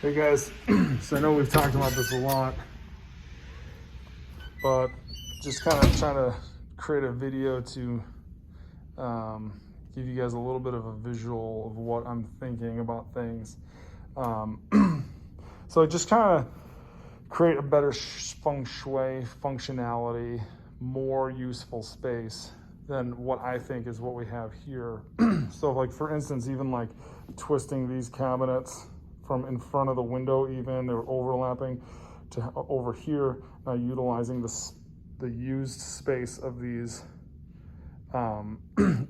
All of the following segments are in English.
Hey guys, so I know we've talked about this a lot, but just kind of trying to create a video to give you guys a little bit of a visual of what I'm thinking about things. So just kind of create a better feng shui functionality, more useful space than what I think is what we have here. So like for instance, even like twisting these cabinets from in front of the window, even they're overlapping to over here, utilizing the used space of these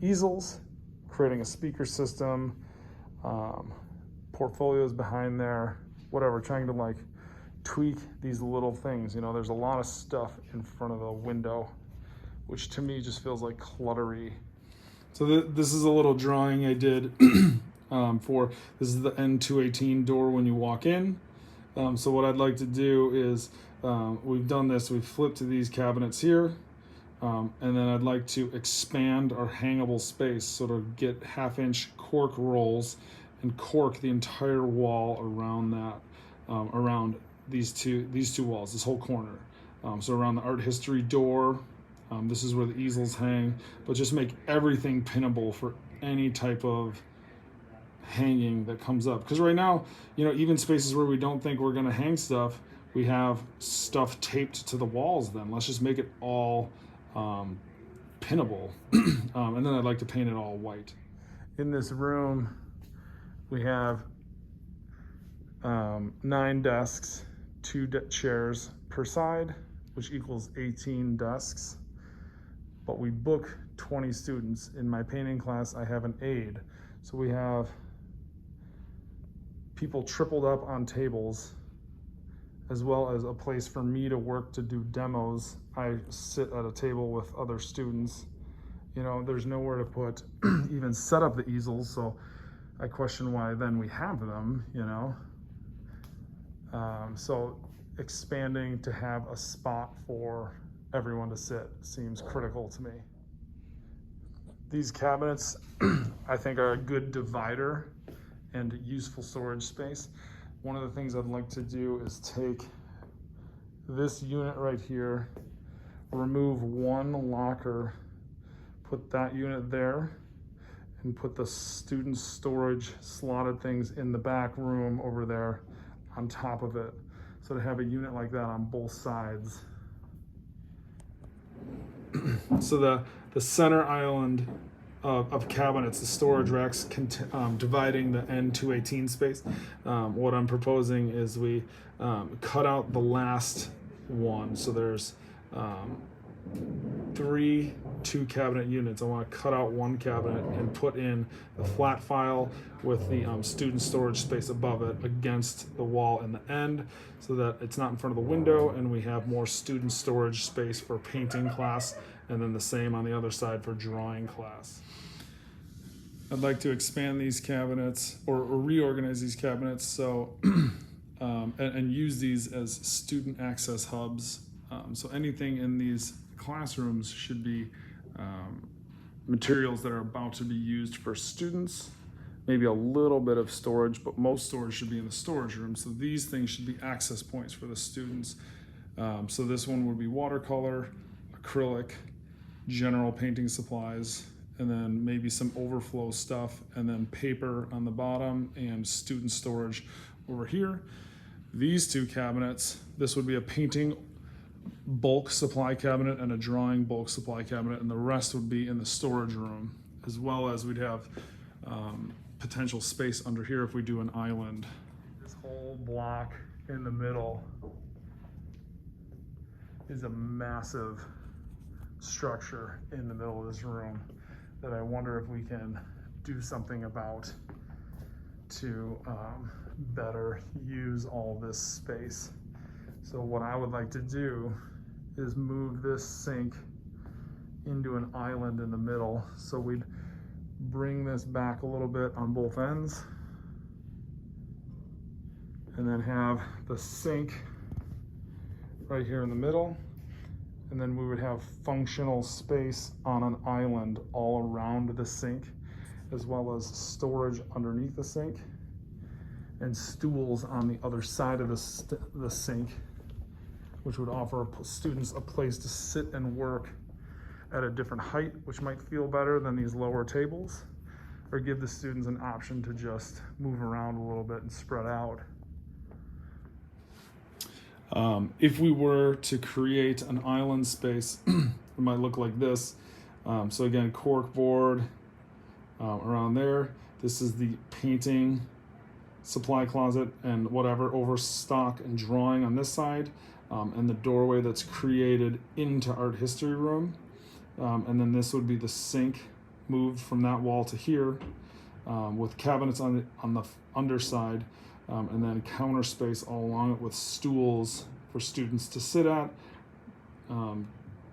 easels, creating a speaker system, portfolios behind there, whatever, trying to like tweak these little things. You know, there's a lot of stuff in front of the window, which to me just feels like cluttery. So this is a little drawing I did this is the N218 door when you walk in. So what I'd like to do is, we've done this, we've flipped to these cabinets here, and then I'd like to expand our hangable space, so to get 1/2-inch cork rolls and cork the entire wall around that, around these two walls, this whole corner. So around the art history door, this is where the easels hang, but just make everything pinnable for any type of hanging that comes up. Because right now, you know, even spaces where we don't think we're going to hang stuff, we have stuff taped to the walls. Then let's just make it all pinnable. And then I'd like to paint it all white. In this room, we have 9 desks, 2 chairs per side, which equals 18 desks. But we book 20 students. In my painting class, I have an aide. So we have people tripled up on tables, as well as a place for me to work to do demos. I sit at a table with other students. You know, there's nowhere to put, even set up the easels, so I question why then we have them, you know. So expanding to have a spot for everyone to sit seems critical to me. These cabinets, I think, are a good divider and useful storage space. One of the things I'd like to do is take this unit right here, remove one locker, put that unit there, and put the student storage slotted things in the back room over there on top of it. So to have a unit like that on both sides. So the center island of cabinets, the storage racks, dividing the N218 space. What I'm proposing is we cut out the last one. So there's 3 2-cabinet units. I want to cut out one cabinet and put in the flat file with the student storage space above it against the wall in the end, so that it's not in front of the window, and we have more student storage space for painting class, and then the same on the other side for drawing class. I'd like to expand these cabinets or reorganize these cabinets so and use these as student access hubs. So anything in these classrooms should be materials that are about to be used for students, maybe a little bit of storage, but most storage should be in the storage room. So these things should be access points for the students. So this one would be watercolor, acrylic, general painting supplies, and then maybe some overflow stuff, and then paper on the bottom and student storage over here. These 2 cabinets, this would be a painting bulk supply cabinet and a drawing bulk supply cabinet, and the rest would be in the storage room, as well as we'd have potential space under here if we do an island. This whole block in the middle is a massive structure in the middle of this room that I wonder if we can do something about to better use all this space. So what I would like to do is move this sink into an island in the middle. So we'd bring this back a little bit on both ends, and then have the sink right here in the middle. And then we would have functional space on an island all around the sink, as well as storage underneath the sink. and stools on the other side of the sink, which would offer students a place to sit and work at a different height, which might feel better than these lower tables, or give the students an option to just move around a little bit and spread out. If we were to create an island space, it might look like this. So again, cork board around there. This is the painting supply closet and whatever overstock and drawing on this side, and the doorway that's created into art history room. And then this would be the sink moved from that wall to here, with cabinets on the underside, and then counter space all along it with stools for students to sit at,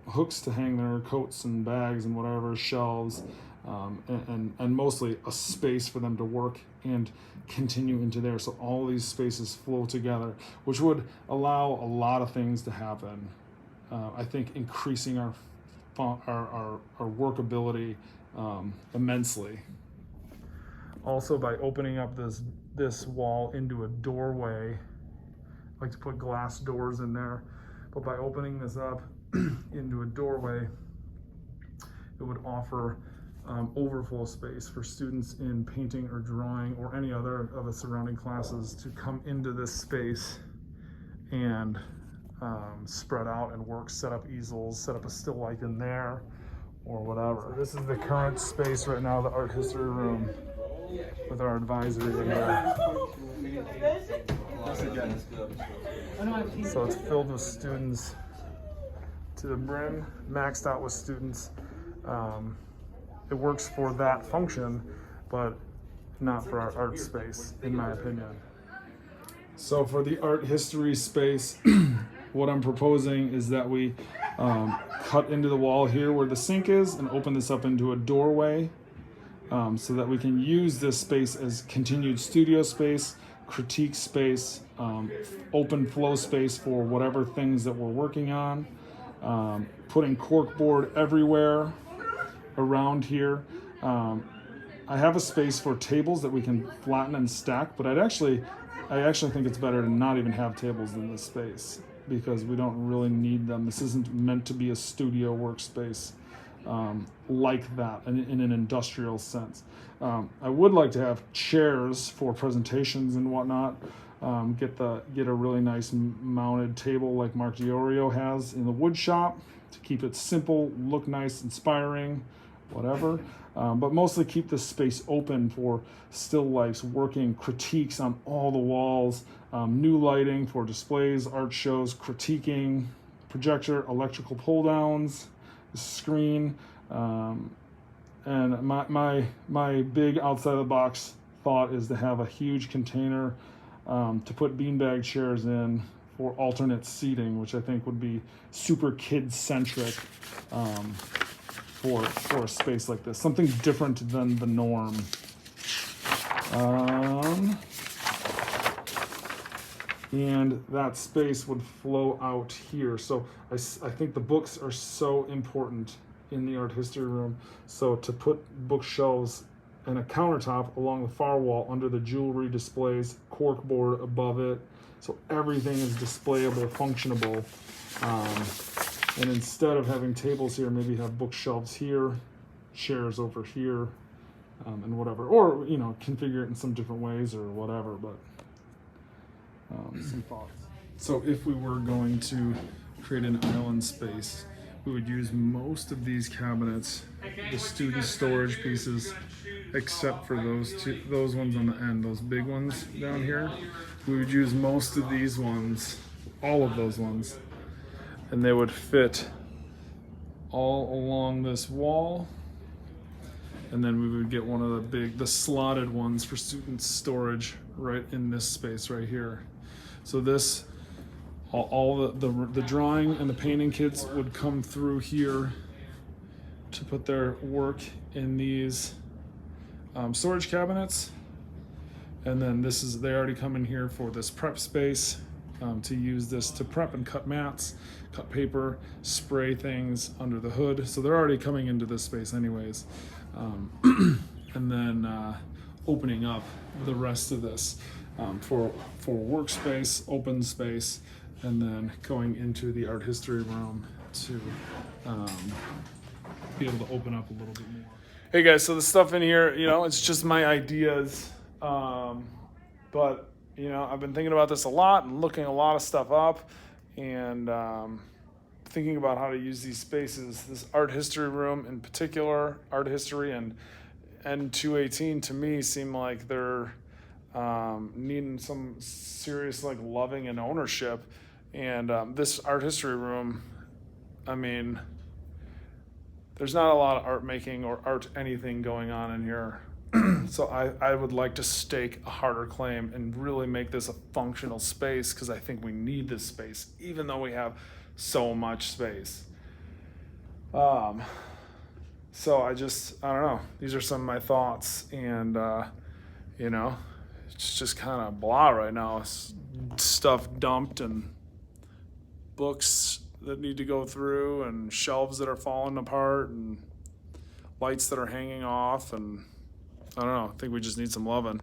hooks to hang their coats and bags and whatever, shelves, and mostly a space for them to work and continue into there. So all these spaces flow together, which would allow a lot of things to happen. I think increasing our workability immensely. Also, by opening up this wall into a doorway, I like to put glass doors in there, but by opening this up into a doorway, it would offer overflow space for students in painting or drawing or any other of the surrounding classes to come into this space and spread out and work, set up easels, set up a still life in there or whatever. So this is the current space right now, the art history room with our advisory in there. So it's filled with students to the brim, maxed out with students. It works for that function, but not for our art space, in my opinion. So for the art history space, what I'm proposing is that we cut into the wall here where the sink is and open this up into a doorway, so that we can use this space as continued studio space, critique space, open flow space for whatever things that we're working on, putting corkboard everywhere around here. I have a space for tables that we can flatten and stack, but I actually think it's better to not even have tables in this space because we don't really need them. This isn't meant to be a studio workspace like that in an industrial sense. I would like to have chairs for presentations and whatnot. Get a really nice mounted table like Mark Diorio has in the wood shop to keep it simple, look nice, inspiring, whatever. But mostly keep this space open for still lifes, working, critiques on all the walls, new lighting for displays, art shows, critiquing, projector, electrical pull downs, screen, and my big outside of the box thought is to have a huge container to put beanbag chairs in for alternate seating, which I think would be super kid-centric for a space like this, something different than the norm. And that space would flow out here. So I think the books are so important in the art history room. So to put bookshelves and a countertop along the far wall under the jewelry displays, corkboard above it, so everything is displayable, functionable. And instead of having tables here, maybe have bookshelves here, chairs over here, and whatever. Or, configure it in some different ways or whatever, but some thoughts. So if we were going to create an island space, we would use most of these cabinets, the student storage pieces, except for those ones on the end, those big ones down here. We would use most of these ones, all of those ones, and they would fit all along this wall. And then we would get one of the slotted ones for student storage right in this space right here. So this, all the drawing and the painting kids would come through here to put their work in these storage cabinets. And then they already come in here for this prep space to use this to prep and cut mats, cut paper, spray things under the hood. So they're already coming into this space anyways. And then opening up the rest of this. for workspace, open space, and then going into the art history room to be able to open up a little bit more. Hey guys, so the stuff in here, it's just my ideas, but I've been thinking about this a lot and looking a lot of stuff up, and thinking about how to use these spaces. This art history room in particular, art history and N218 to me seem like they're needing some serious loving and ownership. And this art history room, I mean, there's not a lot of art making or art anything going on in here. So I would like to stake a harder claim and really make this a functional space, because I think we need this space, even though we have so much space. So I don't know. These are some of my thoughts, and it's just kind of blah right now. Stuff dumped and books that need to go through and shelves that are falling apart and lights that are hanging off, and I don't know. I think we just need some loving.